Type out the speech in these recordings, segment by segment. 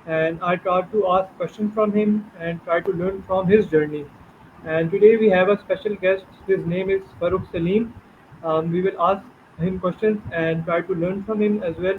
and I try to ask questions from him and try to learn from his journey. And today we have a special guest. His name is Farooq Salim. We will ask him questions and try to learn from him as well.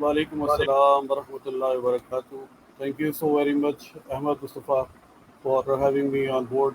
Walaikum assalam wa rahmatullahi wa barakatuh. Thank you so very much, Ahmad Mustafa, for having me on board.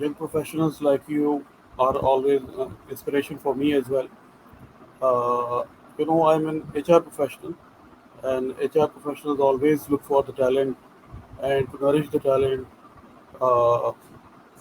young professionals like you are always inspiration for me as well. Uh, I'm an HR professional, and HR professionals always look for the talent and to nourish the talent. Uh,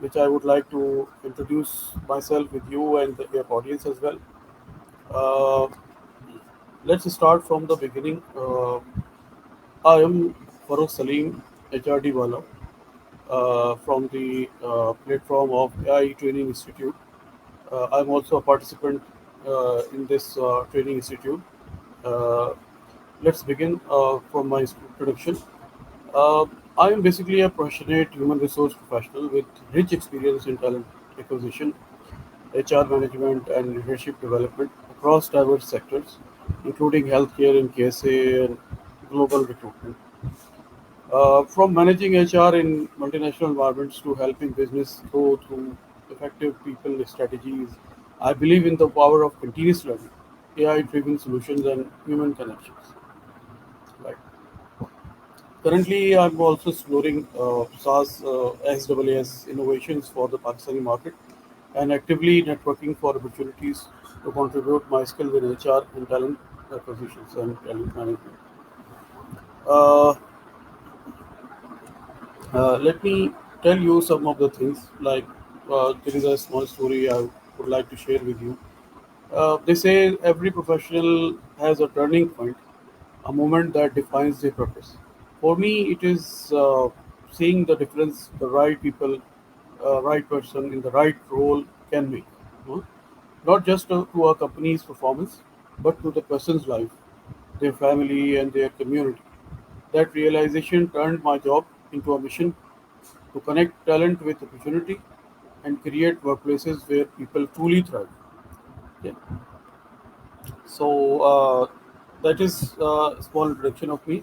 which I would like to introduce myself with you and your audience as well. Uh, let's start from the beginning. I am Farooq Salim, HRD Wala, from the platform of AI Training Institute. I'm also a participant in this training institute. Uh, let's begin from my introduction. Uh, I am basically a passionate human resource professional with rich experience in talent acquisition, HR management, and leadership development across diverse sectors, including healthcare and KSA and global recruitment. From managing HR in multinational environments to helping business grow through effective people strategies, I believe in the power of continuous learning, AI-driven solutions, and human connections. Right. Currently, I'm also exploring SaaS SaaS innovations for the Pakistani market and actively networking for opportunities to contribute my skills in HR and talent acquisitions and talent management. Uh, Let me tell you some of the things. Like there is a small story I would like to share with you. They say every professional has a turning point, a moment that defines their purpose. For me, it is seeing the difference the right people, right person in the right role can make. huh? Not just to a company's performance, but to the person's life, their family, and their community. That realization turned my job into a mission to connect talent with opportunity and create workplaces where people truly thrive. Okay. So that is a small introduction of me.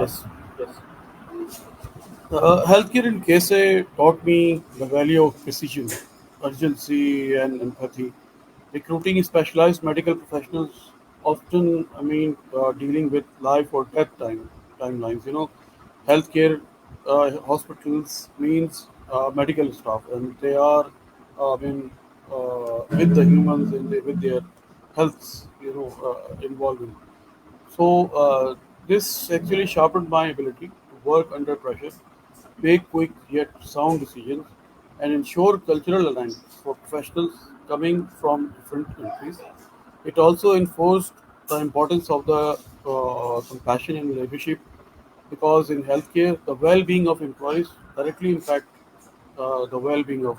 Yes. Healthcare in KSA taught me the value of precision, urgency, and empathy. Recruiting specialized medical professionals often, dealing with life or death timelines. Healthcare hospitals means medical staff, and they are, with the humans and with their healths, involving. So this actually sharpened my ability to work under pressure, make quick yet sound decisions, and ensure cultural alignment for professionals coming from different countries. It also enforced the importance of the compassion and leadership because in healthcare, the well-being of employees directly impact the well-being of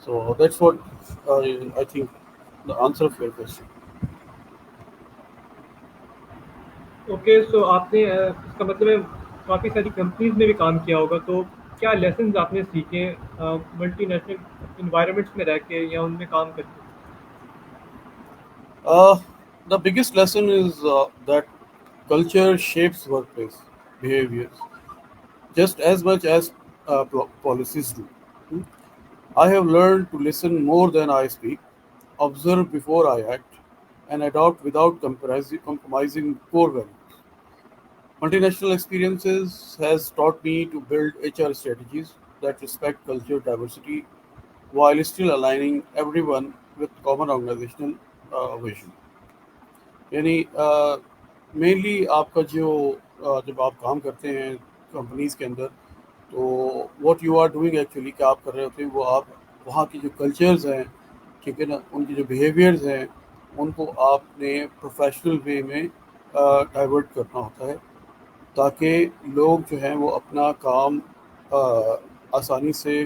So that's what I think the answer of your question. Okay so آپ نے اس کا مطلب ہے کافی ساری companies میں بھی کام کیا ہوگا، تو کیا لیسنز آپ نے سیکھے ملٹی نیشنل انوائرمنٹس میں رہ کے یا ان میں کام کر کے؟ Uh, the biggest lesson is that culture shapes workplace behaviors just as much as policies do. Hmm? I have learned to listen more than I speak, observe before I act, and adopt without compromising core values. Multinational experiences has taught me to build HR strategies that respect culture diversity while still aligning everyone with common organizational vision. یعنی mainly آپ کا جو جب آپ کام کرتے ہیں companies کے اندر، تو what you are doing actually کیا آپ کر رہے ہوتے ہیں، وہ آپ وہاں کی جو کلچرز ہیں، ٹھیک ہے نا، ان کی جو بیہیویئرز ہیں، ان کو آپ نے پروفیشنل وے میں ڈائیورٹ کرنا ہوتا ہے، تاکہ لوگ جو ہیں وہ اپنا کام آسانی سے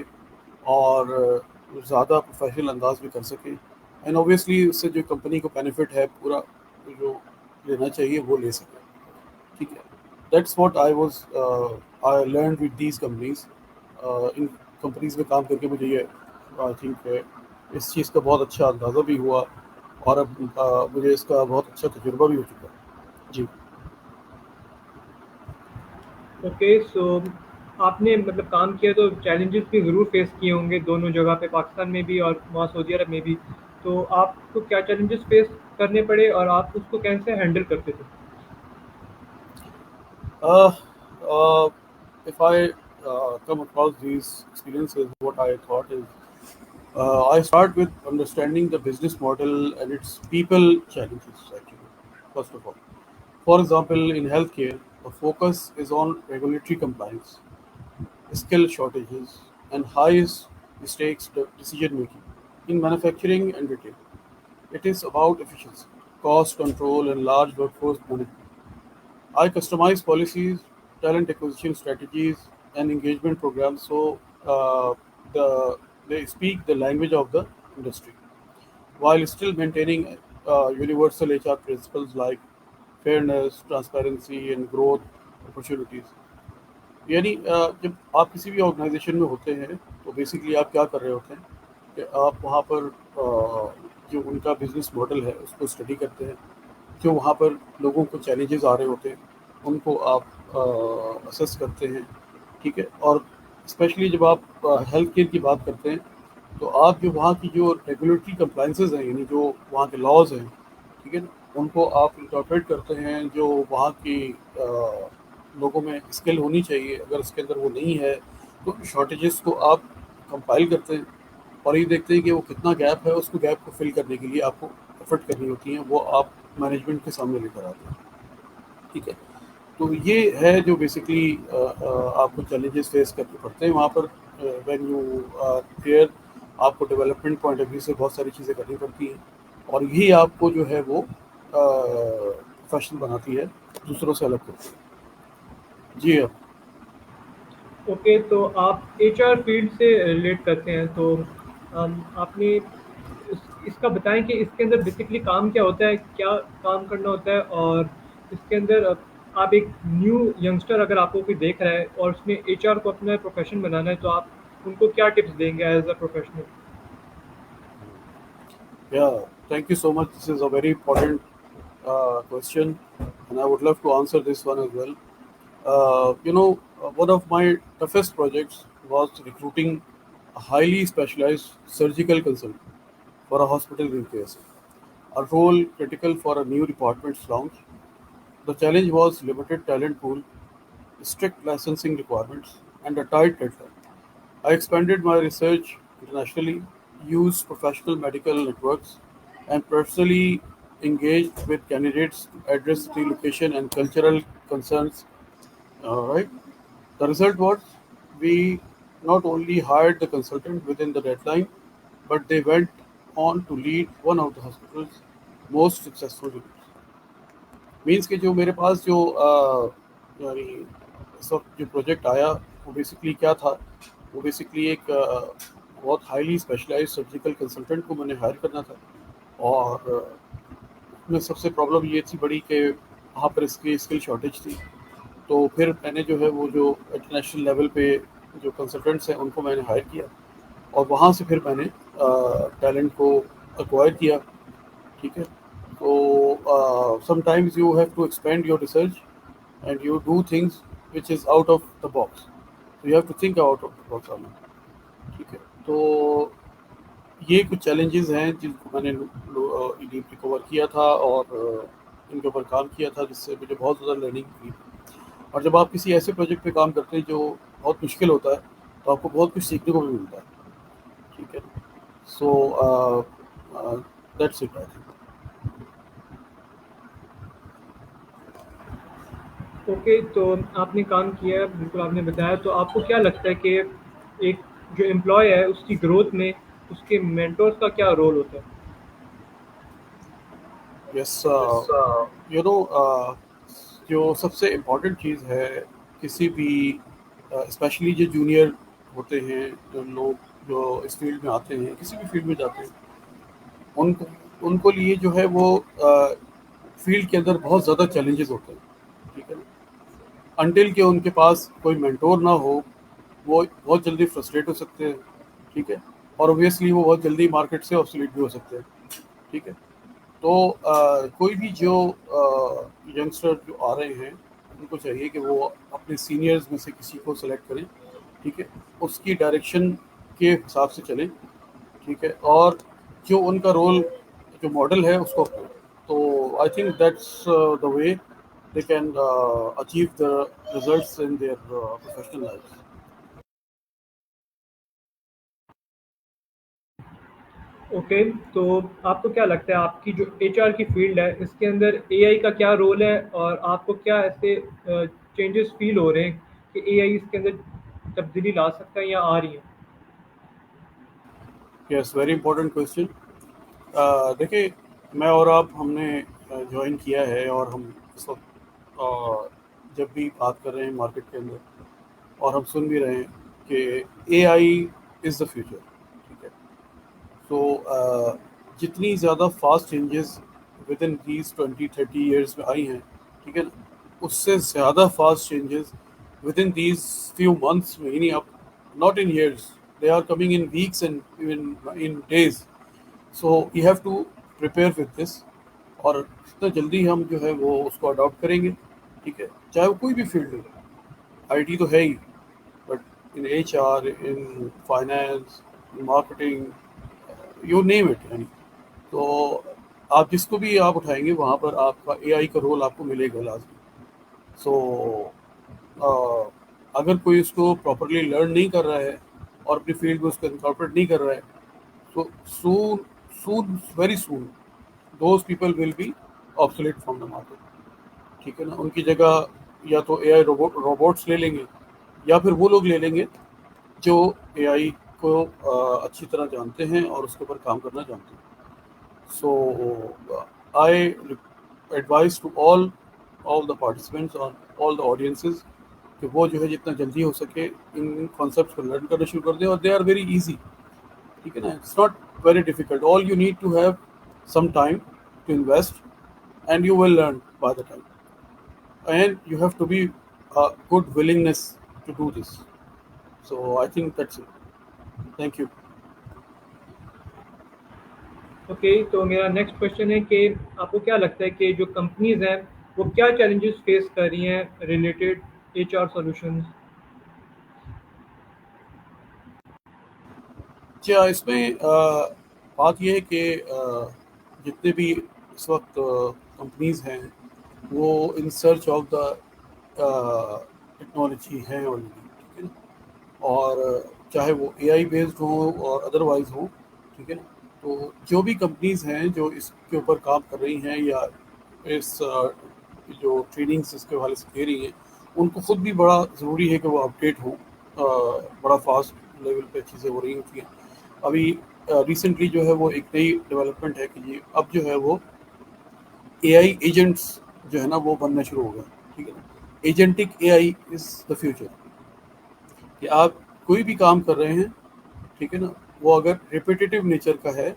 اور زیادہ پروفیشنل انداز میں کر سکیں، اینڈ اوبیسلی اس سے جو کمپنی کو بینیفٹ ہے پورا جو لینا چاہیے وہ لے سکیں. ٹھیک ہے، that's what I learn with these companies. In companies میں کام کر کے مجھے یہ آئی تھنک اس چیز کا بہت اچھا اندازہ بھی ہوا، اور اب مجھے اس کا بہت اچھا تجربہ بھی ہو چکا ہے. جی. اوکے سو آپ نے مطلب کام کیا تو چیلنجز بھی ضرور فیس کیے ہوں گے دونوں جگہ پہ، پاکستان میں بھی اور وہاں سعودی عرب میں بھی، تو آپ کو کیا چیلنجز فیس کرنے پڑے اور آپ اس کو کیسے ہینڈل کرتے تھے؟ Uh, uh, if I come across these experiences, what I thought is I start with understanding the business model and its people challenges, actually, first of all. For example, in healthcare, the focus is on regulatory compliance, skill shortages, and high stakes decision making. In manufacturing and retail, it is about efficiency, cost control, and large workforce management. I customize policies, talent acquisition strategies, and engagement programs so uh, they speak the language of the industry while still maintaining universal HR principles like fairness, transparency, and growth opportunities. یعنی جب آپ کسی بھی organization میں ہوتے ہیں تو basically آپ کیا کر رہے ہوتے ہیں کہ آپ وہاں پر جو ان کا بزنس ماڈل ہے اس کو اسٹڈی کرتے ہیں، جو وہاں پر لوگوں کو چیلنجز آ رہے ہوتے ہیں ان کو آپ اسیس کرتے ہیں. ٹھیک ہے، اور اسپیشلی جب آپ ہیلتھ کیئر کی بات کرتے ہیں تو آپ جو وہاں کی جو ریگولیٹری کمپلائنسز ہیں، یعنی جو وہاں کے لاز ہیں، ٹھیک ہے نا، ان کو آپ انٹرپریٹ کرتے ہیں. جو وہاں کی لوگوں میں اسکل ہونی چاہیے، اگر اس کے اندر وہ نہیں ہے تو شارٹیجز کو آپ کمپائل کرتے ہیں اور یہ دیکھتے ہیں کہ وہ کتنا گیپ ہے، اس کو گیپ کو فل کرنے کے لیے آپ کو ایفرٹ کرنی ہوتی ہیں، وہ آپ مینجمنٹ کے سامنے لے کر آتے ہیں. ٹھیک ہے، تو یہ ہے جو بیسکلی آپ کو چیلنجز فیس کرنے پڑتے ہیں وہاں پر. وین یو کیئر، آپ کو ڈیولپمنٹ پوائنٹ آف ویو سے بہت ساری چیزیں کرنی پڑتی ہیں، اور یہی آپ کو جو ہے وہ پروفیشنل بناتی ہے، دوسروں سے الگ کرتی ہے. جی ہاں. اوکے تو آپ ایچ آر فیلڈ سے ریلیٹ کرتے ہیں، تو آپ نے اس کا بتائیں کہ اس کے اندر بیسکلی کام کیا ہوتا ہے، کیا کام کرنا ہوتا ہے، اور اس کے اندر آپ ایک نیو ینگسٹر اگر آپ کو کوئی دیکھ رہا ہے اور اس نے ایچ آر کو اپنا پروفیشن بنانا ہے، تو آپ ان کو کیا ٹپس دیں گے as a professional? Yeah, thank you so much. This is a very important question, and I would love to answer this one as well. One of my toughest projects was recruiting a highly specialized surgical consultant for a hospital in KSA, a role critical for a new department's launch. The challenge was limited talent pool, strict licensing requirements, and a tight deadline. I expanded my research internationally, used professional medical networks, and personally engaged with candidates to address relocation and cultural concerns. All right. The result was we not only hired the consultant within the deadline, but they went on to lead one of the hospital's most successful units. Means کہ جو میرے پاس جو یعنی اس وقت جو project آیا وہ basically کیا تھا، وہ بیسکلی ایک بہت ہائیلی اسپیشلائز سرجیکل کنسلٹنٹ کو میں نے ہائر کرنا تھا، اور میں سب سے پرابلم یہ تھی بڑی کہ وہاں پر اس کی اسکل شارٹیج تھی. تو پھر میں نے جو ہے وہ جو انٹرنیشنل لیول پہ جو کنسلٹنٹس ہیں ان کو میں نے ہائر کیا، اور وہاں سے پھر میں نے ٹیلنٹ کو ایکوائر کیا. ٹھیک ہے. تو sometimes you have to expand your research and you do things which is out of the box. You have to think out of the box. ٹھیک ہے. تو یہ کچھ چیلنجز ہیں جن کو میں نے ریکور کیا تھا اور ان کے اوپر کام کیا تھا، جس سے مجھے بہت زیادہ لرننگ ہوئی. اور جب آپ کسی ایسے پروجیکٹ پہ کام کرتے ہیں جو بہت مشکل ہوتا ہے تو آپ کو بہت کچھ سیکھنے کو بھی ملتا ہے. ٹھیک ہے. So that's it I think. Okay, تو آپ نے کام کیا ہے، بالکل آپ نے بتایا، تو آپ کو کیا لگتا ہے کہ ایک جو امپلائی ہے اس کی گروتھ میں اس کے مینٹورز کا کیا رول ہوتا ہے؟ یس. یو نو جو سب سے امپورٹنٹ چیز ہے کسی بھی اسپیشلی جو جونیئر ہوتے ہیں، جو لوگ جو اس فیلڈ میں آتے ہیں، کسی بھی فیلڈ میں جاتے ہیں، ان کو لیے جو ہے وہ فیلڈ کے اندر بہت زیادہ چیلنجز ہوتے ہیں. ٹھیک ہے. انٹل کہ ان کے پاس کوئی مینٹور نہ ہو، وہ بہت جلدی فرسٹریٹ ہو سکتے ہیں. ٹھیک ہے. اور اوبویسلی وہ بہت جلدی مارکیٹ سے آبسلیٹ بھی ہو سکتے ہیں. ٹھیک ہے. تو کوئی بھی جو ینگسٹر جو آ رہے ہیں ان کو چاہیے کہ وہ اپنے سینئرز میں سے کسی کو سلیکٹ کریں. ٹھیک ہے. اس کی ڈائریکشن کے حساب سے چلیں. ٹھیک ہے. اور جو ان کا رول جو ماڈل ہے اس کو اپنائیں. تو آئی think that's the way they can achieve the results in their professional lives. Okay, تو آپ کو کیا لگتا ہے آپ کی جو ایچ آر کی فیلڈ ہے اس کے اندر اے آئی کا کیا رول ہے، اور آپ کو کیا ایسے چینجز فیل ہو رہے ہیں کہ اے آئی اس کے اندر تبدیلی لا سکتا ہے یا آ رہی ہے؟ Yes, very important question. دیکھیں، میں اور آپ ہم نے جوائن کیا ہے، اور ہم اس وقت جب بھی بات کر رہے ہیں مارکیٹ کے اندر، اور ہم سن بھی رہے ہیں کہ اے آئی از دا فیوچر. ٹھیک ہے. تو جتنی زیادہ fast changes within these 20-30 years میں آئی ہیں، ٹھیک ہے نا، اس سے زیادہ fast changes within these few months میں، یعنی اب not in years, they are coming in weeks and even in days. So you have to prepare with this. اور جتنا جلدی ہم جو ہے وہ اس کو اڈاپٹ کریں گے. ٹھیک ہے. چاہے وہ کوئی بھی فیلڈ ہو. آئی ٹی تو ہے ہی، but in HR, in finance, in marketing, you name it. یعنی تو آپ جس کو بھی آپ اٹھائیں گے وہاں پر آپ کا اے آئی کا رول آپ کو ملے گا لازمی. سو اگر کوئی اس کو پراپرلی لرن نہیں کر رہا ہے اور اپنی فیلڈ میں اس کو انکارپوریٹ نہیں کر رہا ہے، تو soon very soon those people will be obsolete from the market. ٹھیک ہے نا. ان کی جگہ یا تو اے آئی روبوٹس لے لیں گے، یا پھر وہ لوگ لے لیں گے جو اے آئی کو اچھی طرح جانتے ہیں اور اس کے اوپر کام کرنا جانتے ہیں. So I advise to all the participants اور آل دا آڈینسز کہ وہ جو ہے جتنا جلدی ہو سکے ان کانسیپٹس کو لرن کرنا شروع کر دیں. اور دے آر ویری ایزی. ٹھیک ہے نا. It's not very difficult. All you need to have some time to invest and you will learn by the time. And you have to be good willingness to do this. So I think that's it. Thank you. Okay, تو میرا next question ہے کہ آپ کو کیا لگتا ہے کہ جو کمپنیز ہیں وہ کیا چیلنجز فیس کر رہی ہیں ریلیٹڈ ایچ آر سولوشنز؟ اچھا، اس میں بات یہ ہے کہ جتنے بھی اس وقت کمپنیز ہیں وہ in search of the technology ہیں آلریڈی. ٹھیک ہے نا. اور چاہے وہ اے آئی بیسڈ ہوں اور ادروائز ہوں. ٹھیک ہے نا. تو جو بھی کمپنیز ہیں جو اس کے اوپر کام کر رہی ہیں یا اس جو ٹریننگس اس کے حوالے سے دے رہی ہیں، ان کو خود بھی بڑا ضروری ہے کہ وہ اپڈیٹ ہوں. بڑا فاسٹ لیول پہ چیزیں ہو رہی ہوتی ہیں. ابھی ریسنٹلی جو ہے وہ ایک نئی ڈیولپمنٹ ہے کہ اب جو ہے وہ اے آئی ایجنٹس جو ہے نا وہ بننا شروع ہو گئے. ٹھیک ہے نا. ایجنٹک اے آئی از دا فیوچر. کہ آپ کوئی بھی کام کر رہے ہیں، ٹھیک ہے نا، وہ اگر ریپیٹیو نیچر کا ہے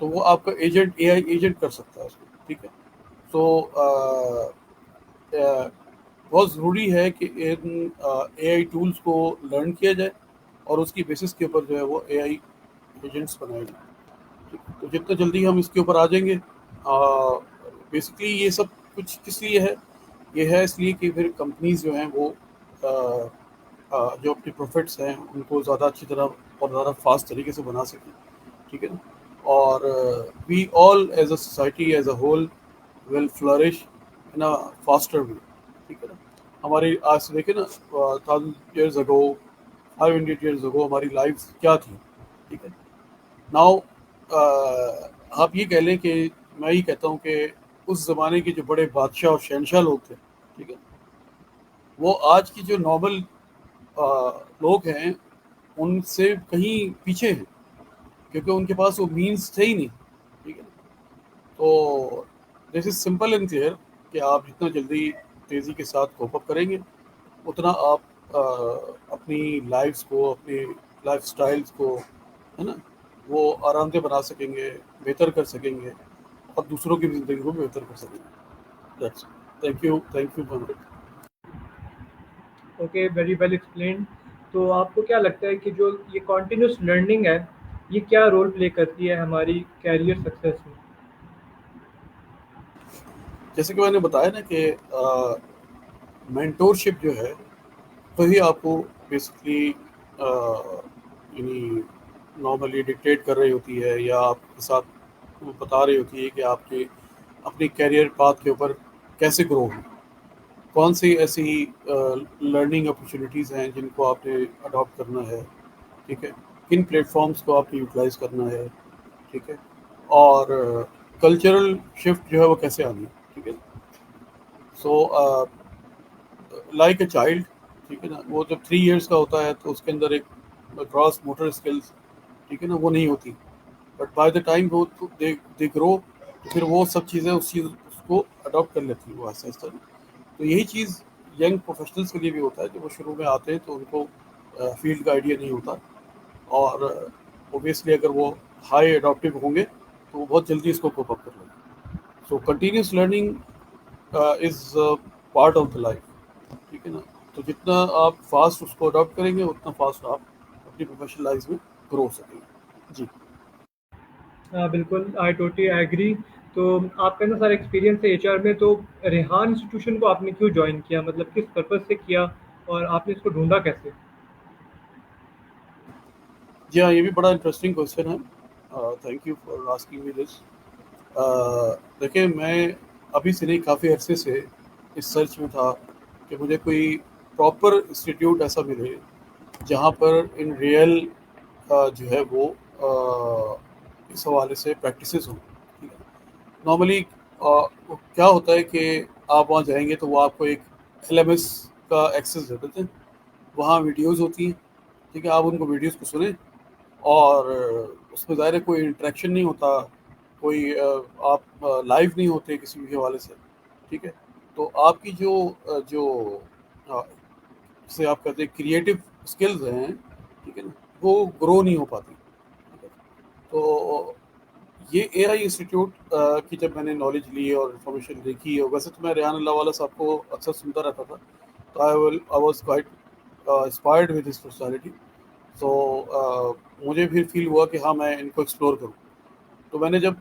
تو وہ آپ کا ایجنٹ اے آئی ایجنٹ کر سکتا ہے اس کو. ٹھیک ہے. سو بہت ضروری ہے کہ ان اے آئی ٹولس کو لرن کیا جائے اور اس کی بیسس کے اوپر جو ہے وہ اے آئی ایجنٹس بنائے جائیں. ٹھیک ہے. تو جتنا جلدی ہم اس کے اوپر آ جائیں گے. بیسکلی یہ سب کچھ کس لیے ہے؟ یہ ہے اس لیے کہ پھر کمپنیز جو ہیں وہ جو اپنے پروفٹس ہیں ان کو زیادہ اچھی طرح اور زیادہ فاسٹ طریقے سے بنا سکیں. ٹھیک ہے نا. اور we all as a society as a whole will flourish in a faster way. ٹھیک ہے نا. ہماری آج سے دیکھیں نا 1000 ایئرز اگو 500 ایئرز اگو ہماری لائف کیا تھی. ٹھیک ہے. ناؤ آپ یہ کہہ لیں کہ میں یہ کہتا ہوں کہ اس زمانے کے جو بڑے بادشاہ اور شہنشاہ لوگ تھے. ٹھیک ہے. وہ آج کی جو نارمل لوگ ہیں ان سے کہیں پیچھے ہیں کیونکہ ان کے پاس وہ مینس تھے ہی نہیں. ٹھیک ہے. تو دس از سمپل اینڈ کلیئر کہ آپ جتنا جلدی تیزی کے ساتھ کوپ اپ کریں گے اتنا آپ اپنی لائفس کو اپنی لائف سٹائلز کو ہے نا وہ آرام دہ بنا سکیں گے, بہتر کر سکیں گے اور دوسروں کی بھی زندگی کو بہتر کر سکیں گے. Thank you Muhammad. Okay, very well explained. تو آپ کو کیا لگتا ہے کہ جو یہ کنٹینیوس لرننگ ہے یہ کیا رول پلے کرتی ہے ہماری کیریئر سکسیس میں؟ جیسے کہ میں نے بتایا نا کہ مینٹورشپ جو ہے وہی آپ کو بیسکلی یعنی نارملی ڈکٹیٹ کر رہی ہوتی ہے یا آپ کے ساتھ وہ بتا رہی ہوتی ہے کہ آپ کے اپنی کیریئر پاتھ کے اوپر کیسے گرو ہوں, کون سی ایسی لرننگ اپرچونیٹیز ہیں جن کو آپ نے اڈاپٹ کرنا ہے. ٹھیک ہے. کن پلیٹ فارمس کو آپ نے یوٹیلائز کرنا ہے. ٹھیک ہے. اور کلچرل شفٹ جو ہے وہ کیسے آنی ہے. ٹھیک ہے. So like a child. ٹھیک ہے نا. وہ جب 3 ایئرس کا ہوتا ہے تو اس کے اندر ایک گراس موٹر اسکلس ٹھیک ہے نا وہ نہیں ہوتی. بٹ بائی دا ٹائم وہ دے گرو تو پھر وہ سب چیزیں اس کو اڈاپٹ کر لیتی ہیں وہ آہستہ آہستہ. تو یہی چیز ینگ پروفیشنلس کے لیے بھی ہوتا ہے کہ وہ شروع میں آتے ہیں تو ان کو فیلڈ کا آئیڈیا نہیں ہوتا اور اوبیسلی اگر وہ ہائی اڈاپٹیو ہوں گے تو وہ بہت جلدی اس کو کوپ اپ کر لیں گے. So continuous learning is part of the life. ٹھیک ہے نا. تو جتنا آپ فاسٹ اس کو اڈاپٹ کریں گے اتنا فاسٹ آپ اپنی پروفیشنل لائف میں گرو ہو سکیں گے. جی. ہاں بالکل, آئی ٹوٹلی ایگری. تو آپ کا نا سارا ایکسپیرینس ہے ایچ آر میں, تو ریحان انسٹیٹیوشن کو آپ نے کیوں جوائن کیا, مطلب کس پرپز سے کیا اور آپ نے اس کو ڈھونڈا کیسے؟ جی ہاں, یہ بھی بڑا انٹرسٹنگ کوشچن ہے. Thank you for asking me this. دیکھیں میں ابھی سے نہیں کافی عرصے سے اس سرچ میں تھا کہ مجھے کوئی پراپر انسٹیٹیوٹ ایسا ملے جہاں پر ان ریئل جو ہے وہ اس حوالے سے پریکٹسز ہوں. ٹھیک ہے. نارملی کیا ہوتا ہے کہ آپ وہاں جائیں گے تو وہ آپ کو ایک ایل ایم ایس کا ایکسیس دے دیتے ہیں. وہاں ویڈیوز ہوتی ہیں. ٹھیک ہے. آپ ان کو ویڈیوز کو سنیں اور اس میں ظاہر ہے کوئی انٹریکشن نہیں ہوتا, کوئی آپ لائیو نہیں ہوتے کسی بھی حوالے سے. ٹھیک ہے. تو آپ کی جو جسے آپ کہتے ہیں کریٹو اسکلز ہیں ٹھیک ہے نا وہ گرو نہیں ہو پاتی. ٹھیک ہے. تو یہ اے آئی انسٹیٹیوٹ کی جب میں نے نالج لی اور انفارمیشن دیکھی, اور ویسے تو میں ریحان اللہ والا صاحب کو اکثر سنتا رہتا تھا تو I was quite inspired with his personality. So مجھے بھی فیل ہوا کہ ہاں میں ان کو ایکسپلور کروں. تو میں نے جب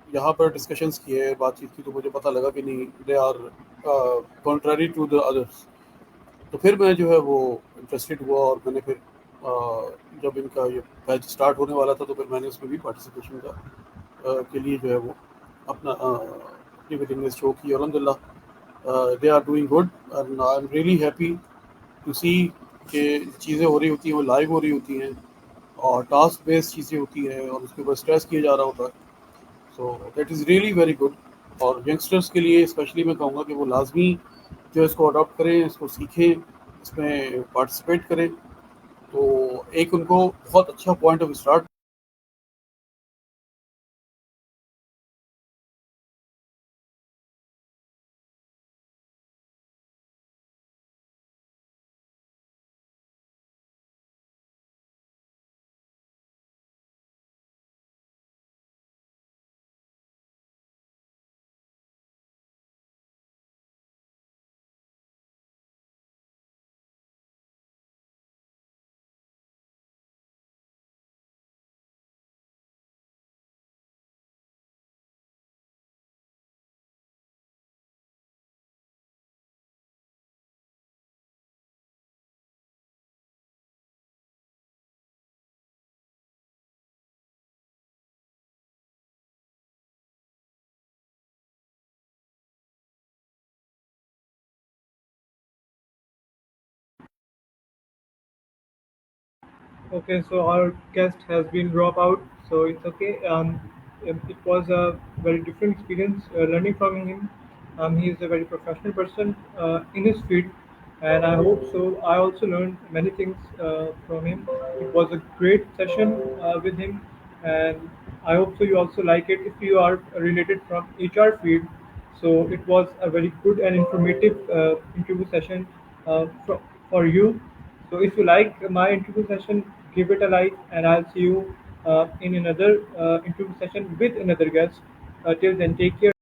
یہاں پر ڈسکشنز کیے, بات چیت کی, تو مجھے پتہ لگا کہ نہیں دے آر کنٹرری ٹو دا ادرس. تو پھر میں جو ہے وہ انٹرسٹڈ ہوا اور میں نے پھر جب ان کا یہ بیچ اسٹارٹ ہونے والا تھا تو پھر میں نے اس میں بھی پارٹیسپیشن کا کے لیے جو ہے وہ اپنی ولنگنیس شو کی. الحمد للہ they are doing good and I am really happy to see کہ چیزیں ہو رہی ہوتی ہیں وہ لائیو ہو رہی ہوتی ہیں اور ٹاسک بیس چیزیں ہوتی ہیں اور اس کے اوپر اسٹریس کیا جا رہا ہوتا ہے. So that is really very good. اور ینگسٹرس کے لیے اسپیشلی میں کہوں گا کہ وہ لازمی جو اس کو اڈاپٹ کریں, اس کو سیکھیں, اس میں پارٹیسپیٹ کریں. تو ایک ان کو بہت اچھا point of start Okay, so our guest has been dropped out, so it's okay. It was a very different experience learning from him. He is a very professional person in his field, and I hope so. I also learned many things from him. It was a great session with him, and I hope so. You also like it if you are related from HR field. So it was a very good and informative interview session for you. So if you like my interview session, give it a like, and I'll see you in another interview session with another guest. Till then, take care.